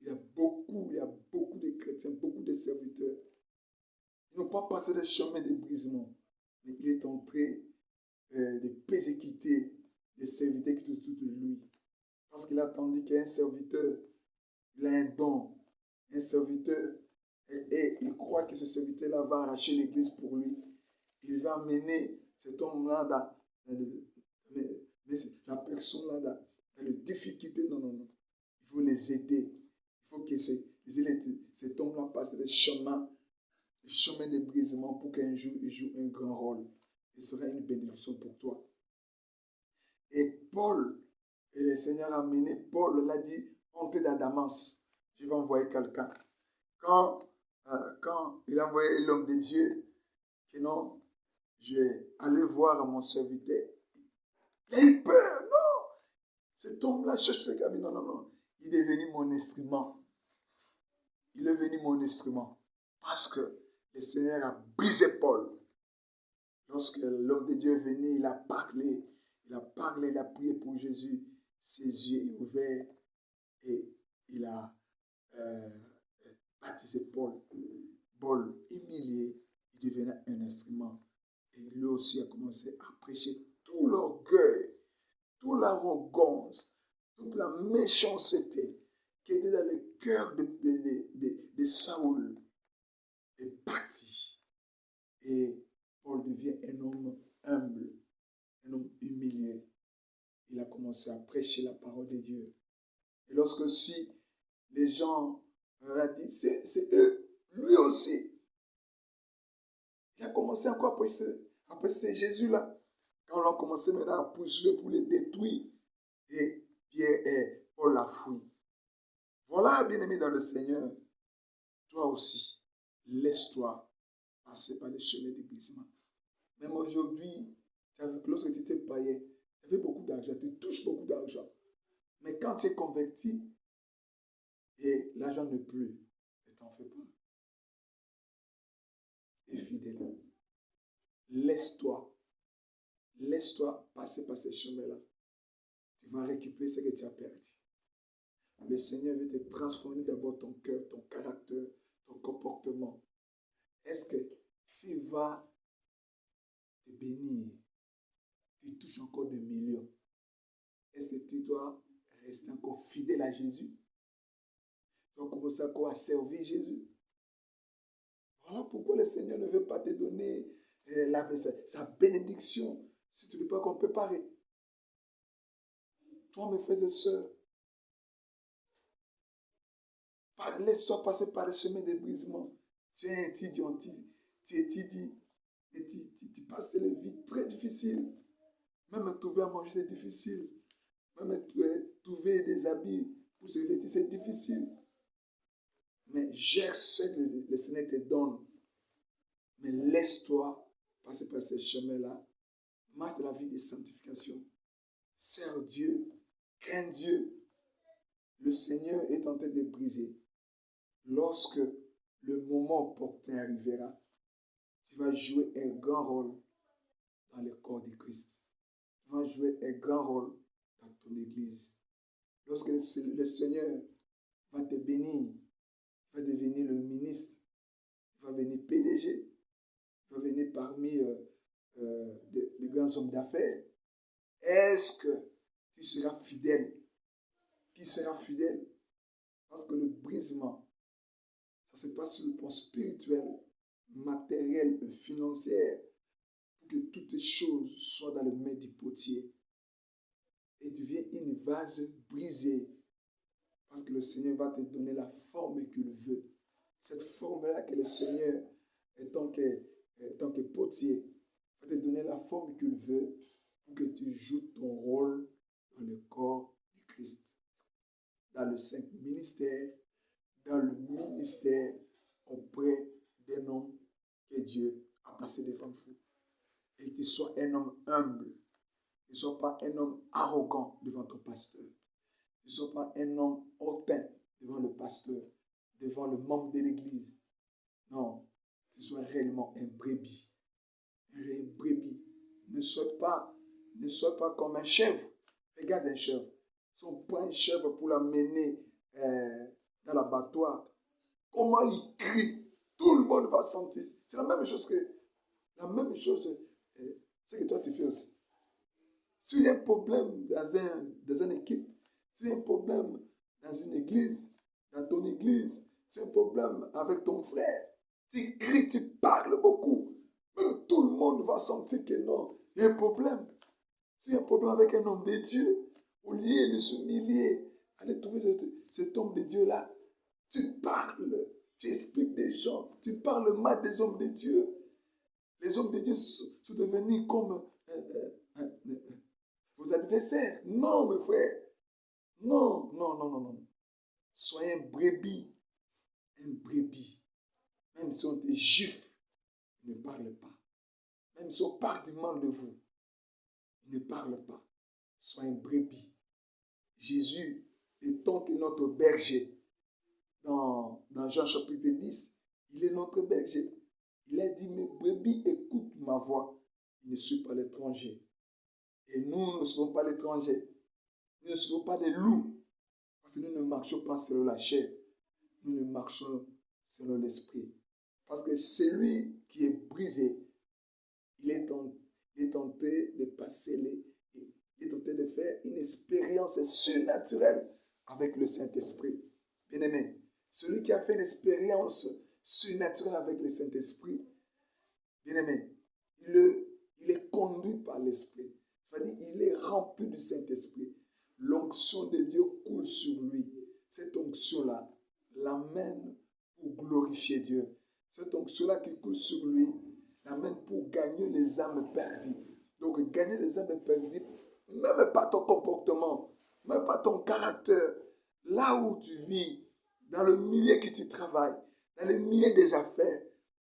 de chrétiens, beaucoup de serviteurs. Ils n'ont pas passé le chemin de brisement, mais il est en train de persécuter des serviteurs qui sont autour de lui. Parce qu'il a attendu qu'un serviteur, il a un don, un serviteur, et il croit que ce serviteur-là va arracher l'église pour lui. Il va amener cet homme-là dans la personne-là dans les difficultés. Non, non, non. Il faut les aider. Il faut que cet homme-là passe le chemin de brisement pour qu'un jour il joue un grand rôle. Il sera une bénédiction pour toi. Et Paul, et le Seigneur a amené Paul, l'a dit, montez dans Damas. Je vais envoyer quelqu'un. Quand il a envoyé l'homme de Dieu, que non, je vais aller voir mon serviteur. Il a eu peur, non. Cet homme-là cherche le cabine. Non, non, non. Il est devenu mon instrument. Il est devenu mon instrument. Parce que le Seigneur a brisé Paul. Lorsque l'homme de Dieu est venu, il a parlé, il a prié pour Jésus. Ses yeux sont ouverts et il a baptisé Paul. Paul, humilié, il devenait un instrument. Et lui aussi a commencé à prêcher tout l'orgueil, toute l'arrogance, toute la méchanceté qui était dans le cœur de Saül est parti. Et Paul devient un homme humble, un homme humilié. Il a commencé à prêcher la parole de Dieu. Et lorsque si les gens ont dit, c'est eux, lui aussi. Il a commencé encore à prêcher Jésus-là. Quand on a commencé maintenant à poursuivre pour les détruire, et Pierre et Paul l'a fouillé. Voilà, bien-aimé dans le Seigneur, toi aussi, laisse-toi passer par les chemins de brisement. Même aujourd'hui, lorsque tu étais païen, tu avais beaucoup d'argent, tu touches beaucoup d'argent. Mais quand tu es converti, et l'argent ne pleut, ne t'en fais pas. Et fidèle. Laisse-toi passer par ces chemins-là. Tu vas récupérer ce que tu as perdu. Le Seigneur veut te transformer d'abord ton cœur, ton caractère, ton comportement. Est-ce que s'il va te bénir, tu touches encore des millions? Est-ce que tu dois rester encore fidèle à Jésus? Tu dois commencer encore à servir Jésus? Voilà pourquoi le Seigneur ne veut pas te donner sa bénédiction si tu ne veux pas qu'on peut préparer. Toi, mes frères et sœurs, laisse-toi passer par le chemin de brisement. Tu es un étudiant, tu étudies et tu passes les vies très difficiles. Même trouver à manger, c'est difficile. Même trouver des habits pour se vêtir, c'est difficile. Mais gère ce que le Seigneur te donne. Mais laisse-toi passer par ces chemins-là. Marche de la vie de sanctification. Sers Dieu. Crains Dieu. Le Seigneur est en train de briser. Lorsque le moment opportun arrivera, tu vas jouer un grand rôle dans le corps de Christ. Tu vas jouer un grand rôle dans ton église. Lorsque le Seigneur va te bénir, tu vas devenir le ministre, tu vas venir PDG, tu vas venir parmi les grands hommes d'affaires. Est-ce que tu seras fidèle? Qui sera fidèle? Parce que le brisement, ça se passe sur le plan spirituel, matériel et financier, pour que toutes les choses soient dans les mains du potier et deviennent une vase brisée. Parce que le Seigneur va te donner la forme qu'il veut. Cette forme-là que le Seigneur, en tant que potier, va te donner la forme qu'il veut pour que tu joues ton rôle dans le corps du Christ, dans le saint ministère, dans le ministère auprès d'un homme que Dieu a placé devant vous. Et que tu sois un homme humble. Ne sois pas un homme arrogant devant ton pasteur. Ne sois pas un homme hautain devant le pasteur, devant le membre de l'église. Non, tu sois réellement un brebis. Un brebis. Ne sois pas comme un chèvre. Regarde un chèvre. Si on prend une chèvre pour la mener dans l'abattoir, comment il crie, tout le monde va sentir. C'est la même chose c'est que toi tu fais aussi. S'il y a un problème dans une équipe, s'il y a un problème dans une église, dans ton église, s'il y a un problème avec ton frère, tu cries, tu parles beaucoup, même tout le monde va sentir que non, il y a un problème. S'il y a un problème avec un homme de Dieu, au lieu de s'humilier, aller trouver cet homme de Dieu-là, tu parles, tu expliques des gens, tu parles mal des hommes de Dieu. Les hommes de Dieu sont devenus comme vos adversaires. Non, mes frères. Non. Soyez un brebis. Un brebis. Même si on est juif, ne parle pas. Même si on parle du mal de vous, ne parle pas. Soyez un brebis. Jésus, étant que notre berger, dans Jean chapitre 10, il est notre berger. Il a dit, mes brebis écoutent ma voix. Je ne suis pas l'étranger. Et nous ne serons pas l'étranger. Nous ne serons pas les loups. Parce que nous ne marchons pas selon la chair. Nous ne marchons selon l'esprit. Parce que celui qui est brisé, il est tenté de passer il est tenté de faire une expérience surnaturelle avec le Saint-Esprit. Bien-aimé, celui qui a fait une expérience surnaturelle avec le Saint-Esprit, bien-aimé, il est conduit par l'Esprit. C'est-à-dire il est rempli du Saint-Esprit. L'onction de Dieu coule sur lui. Cette onction-là l'amène pour glorifier Dieu. Cette onction-là qui coule sur lui l'amène pour gagner les âmes perdues. Donc gagner les âmes perdues, même pas ton comportement, même pas ton caractère. Là où tu vis, dans le milieu que tu travailles, dans le milieu des affaires,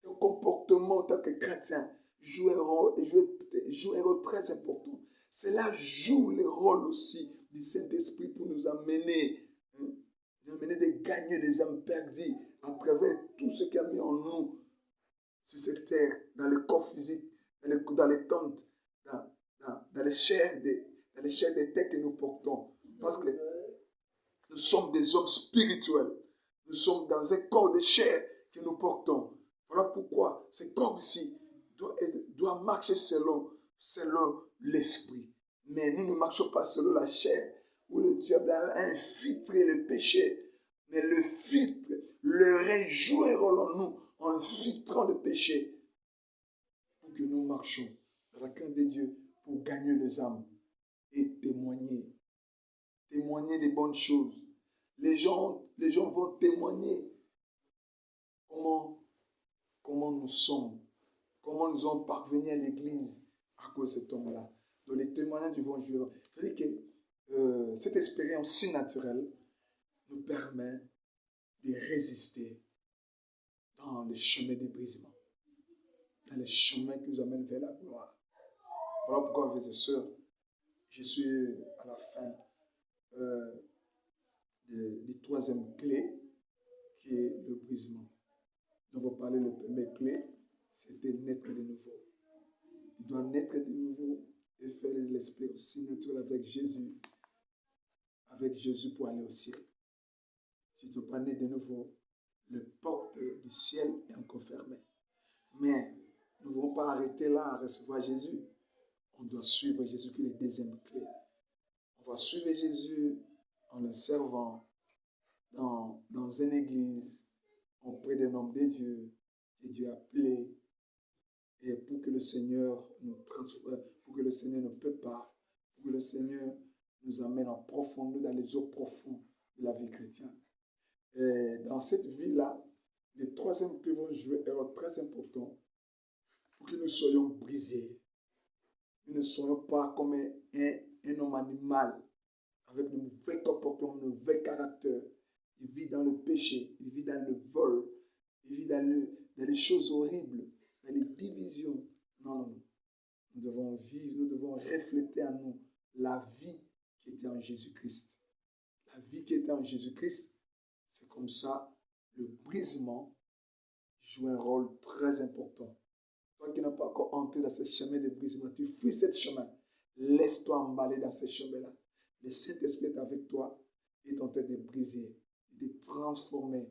ton comportement en tant que chrétien joue un rôle très important. Cela joue le rôle aussi du Saint-Esprit pour nous amener de gagner des âmes perdues à travers tout ce qu'il a mis en nous sur cette terre, dans le corps physique, dans les tentes, dans les chairs des têtes que nous portons. Parce que nous sommes des hommes spirituels. Nous sommes dans un corps de chair que nous portons. Voilà pourquoi ce corps-ci doit marcher selon l'esprit. Mais nous ne marchons pas selon la chair, où le diable a infiltré le péché. Mais le filtre, le rein joue un rôle en nous, en filtrant le péché, pour que nous marchions dans la crainte de Dieu, pour gagner les âmes et témoigner des bonnes choses. Les gens vont témoigner comment nous sommes, comment nous sommes parvenus à l'église à cause de cet homme-là. Donc les témoignages vont jouer. C'est-à-dire que cette expérience si naturelle nous permet de résister dans le chemin des brisements, dans le chemin qui nous amène vers la gloire. Voilà pourquoi, frères et sœurs, je suis à la fin du troisième clé qui est le brisement. Nous avons parlé de la première clé, c'était naître de nouveau. Tu dois naître de nouveau et faire l'expérience surnaturelle avec Jésus pour aller au ciel. Si tu n'es pas né de nouveau, le porte du ciel est encore fermé. Mais nous ne devons pas arrêter là à recevoir Jésus. On doit suivre Jésus qui est la deuxième clé. On va suivre Jésus en le servant dans une église, auprès d'un homme de Dieu, que Dieu a appelé, et pour que le Seigneur nous transforme, pour que le Seigneur nous prépare, pour que le Seigneur nous amène en profondeur, dans les eaux profondes de la vie chrétienne. Et dans cette vie-là, les troisièmes clés vont jouer un rôle très important pour que nous soyons brisés. Nous ne soyons pas comme un homme animal avec de mauvais comportements, de mauvais caractère. Il vit dans le péché, il vit dans le vol, il vit dans les choses horribles, dans les divisions. Non, non, non. Nous devons vivre, nous devons refléter en nous la vie qui était en Jésus-Christ. La vie qui était en Jésus-Christ, c'est comme ça, le brisement joue un rôle très important. Toi qui n'as pas encore entré dans ce chemin de brisement, tu fuis ce chemin. Laisse-toi emballer dans ce chemin-là. Le Saint-Esprit est avec toi, il est en train de briser, de te transformer.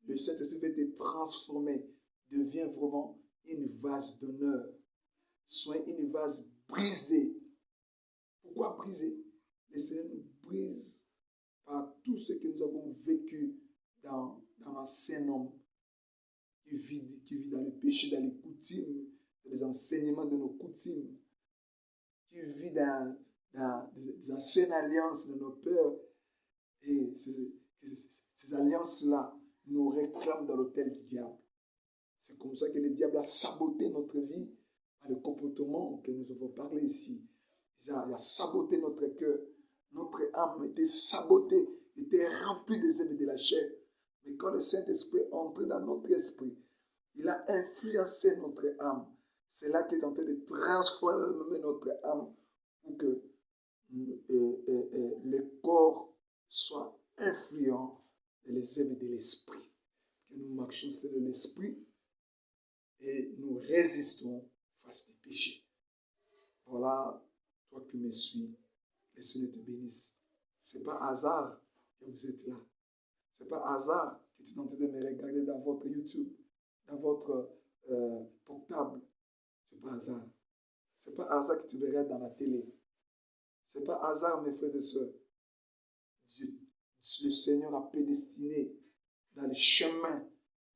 Le Saint-Esprit va te transformer. Deviens vraiment une vase d'honneur. Sois une vase brisée. Pourquoi briser? Le Seigneur nous brise par tout ce que nous avons vécu dans l'ancien homme qui vit dans le péché, dans les coutumes, dans les enseignements de nos coutumes, qui vit dans des anciennes alliances de nos peurs. Et ces alliances-là nous réclament dans l'autel du diable. C'est comme ça que le diable a saboté notre vie par le comportement que nous avons parlé ici. Il a saboté notre cœur. Notre âme était sabotée, était remplie des œuvres de la chair. Mais quand le Saint-Esprit est entré dans notre esprit, il a influencé notre âme. C'est là qu'il est en train de transformer notre âme pour que le corps soit influent dans les œuvres de l'esprit. Que nous marchions selon l'esprit et nous résistons face au péché. Voilà, toi qui me suis, le Seigneur te bénisse. Ce n'est pas hasard que vous êtes là. Ce n'est pas hasard que tu es en train de me regarder dans votre YouTube, dans votre portable. Ce n'est pas hasard. Ce n'est pas hasard que tu me regardes dans la télé. Ce n'est pas hasard, mes frères et sœurs. Le Seigneur a prédestiné dans le chemin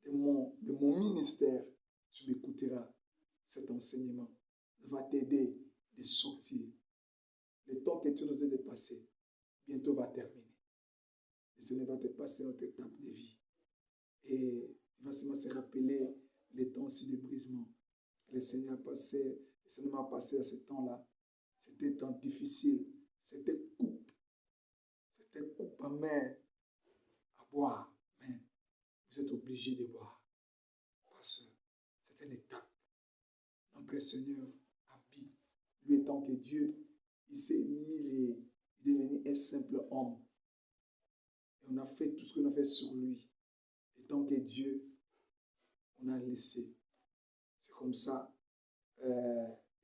de mon ministère. Tu m'écouteras. Cet enseignement va t'aider de sortir. Le temps que tu nous as dépassé, bientôt va terminer. Le Seigneur va te passer notre étape de vie. Et tu vas seulement se rappeler les temps aussi de brisement. Le Seigneur m'a passé à ce temps-là. C'était un temps difficile. C'était coupe amère à boire. Mais vous êtes obligé de boire. Parce que c'est une étape. Notre Seigneur a dit, lui étant que Dieu, il s'est humilié. Il est devenu un simple homme. Et on a fait tout ce qu'on a fait sur lui. Étant que Dieu, on a laissé. C'est comme ça.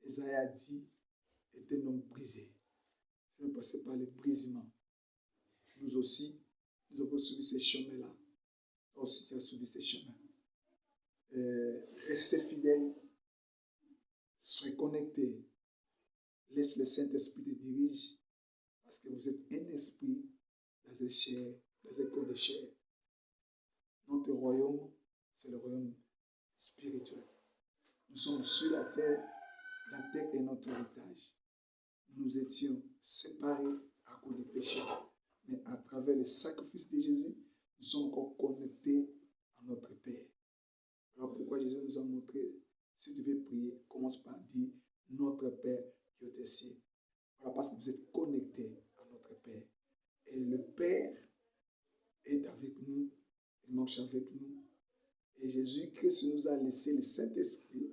Esaïe a dit, est un homme brisé. Il est passé par le brisement. Nous aussi, nous avons suivi ces chemins-là. Toi aussi, tu as suivi ces chemins. Restez fidèles. Soyez connectés. Laisse le Saint-Esprit te dirige. Parce que vous êtes un esprit dans les chairs, dans les corps de chair. Notre royaume, c'est le royaume spirituel. Nous sommes sur la terre est notre héritage. Nous étions séparés à cause du péché. Mais à travers le sacrifice de Jésus, nous sommes encore connectés à notre Père. Alors pourquoi Jésus nous a montré, si tu veux prier, commence par dire notre Père qui est au ciel. Voilà, parce que vous êtes connectés à notre Père. Et le Père est avec nous, il marche avec nous. Et Jésus-Christ nous a laissé le Saint-Esprit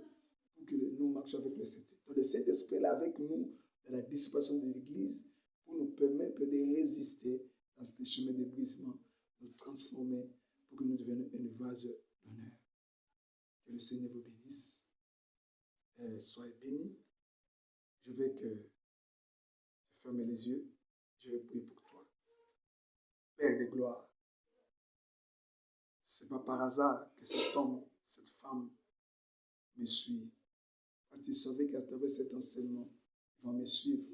pour que nous marchions avec le Saint-Esprit. Donc le Saint-Esprit est avec nous dans la disparition de l'Église pour nous permettre de résister dans ce chemin de brisement, de nous transformer pour que nous devenions une vase d'honneur. Que le Seigneur vous bénisse. Soyez bénis. Je vais fermer les yeux. Je vais prier pour toi. Père de gloire, ce n'est pas par hasard que cet homme, cette femme me suit. Parce qu'il savait qu'à travers cet enseignement, il va me suivre.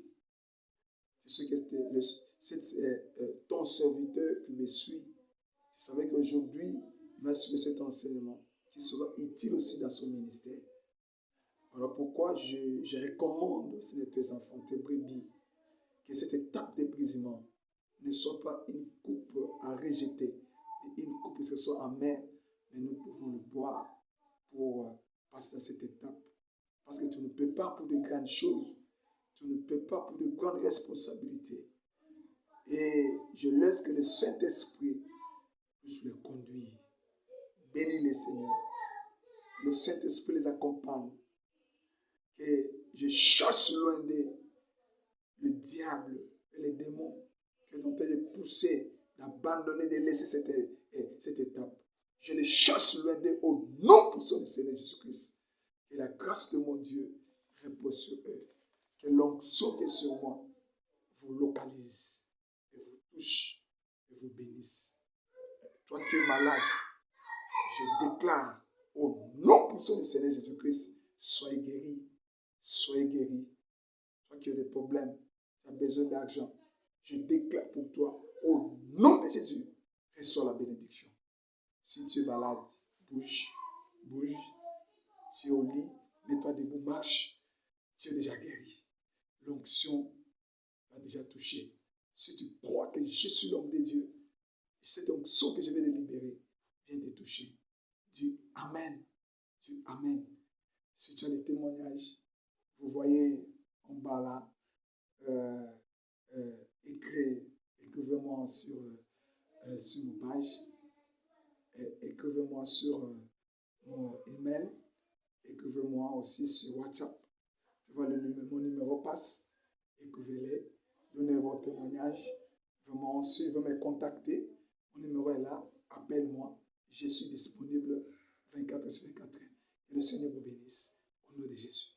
Tu sais que c'est ton serviteur qui me suit. Tu savais qu'aujourd'hui, il va suivre cet enseignement qui sera utile aussi dans son ministère. Alors pourquoi je recommande à tes enfants, tes brebis, que cette étape de brisement ne soit pas une coupe à rejeter, mais une coupe qui soit amère, mais nous pouvons le boire pour passer à cette étape. Parce que tu ne peux pas pour de grandes choses, tu ne peux pas pour de grandes responsabilités. Et je laisse que le Saint-Esprit puisse les conduire. Bénis les Seigneurs. Le Saint-Esprit les accompagne. Et je chasse loin d'eux le diable et les démons qui sont en train de pousser, d'abandonner, de laisser cette étape. Je les chasse loin d'eux au nom puissant du Seigneur Jésus-Christ. Et la grâce de mon Dieu repose sur eux. Que l'onction qui est sur moi vous localise et vous touche et vous bénisse. Toi qui es malade, je déclare au nom puissant du Seigneur Jésus-Christ, soyez guéri, soyez guéri. Toi qui as des problèmes, tu as besoin d'argent, je déclare pour toi, au nom de Jésus, reçois la bénédiction. Si tu es malade, bouge, bouge. Tu es au lit, mets-toi debout, marche. Tu es déjà guéri. L'onction t'a déjà touché. Si tu crois que je suis l'homme de Dieu, cette onction que je vais te libérer vient te toucher. Dis Amen. Dis Amen. Si tu as des témoignages, vous voyez en bas là, écrivez-moi sur ma page, écrivez-moi sur mon email, écrivez-moi aussi sur WhatsApp. Tu vois, mon numéro passe, écrivez-les, donnez vos témoignages. Vraiment, si vous me contacter, mon numéro est là, appelle-moi, je suis disponible 24 sur 24. Que le Seigneur vous bénisse, au nom de Jésus.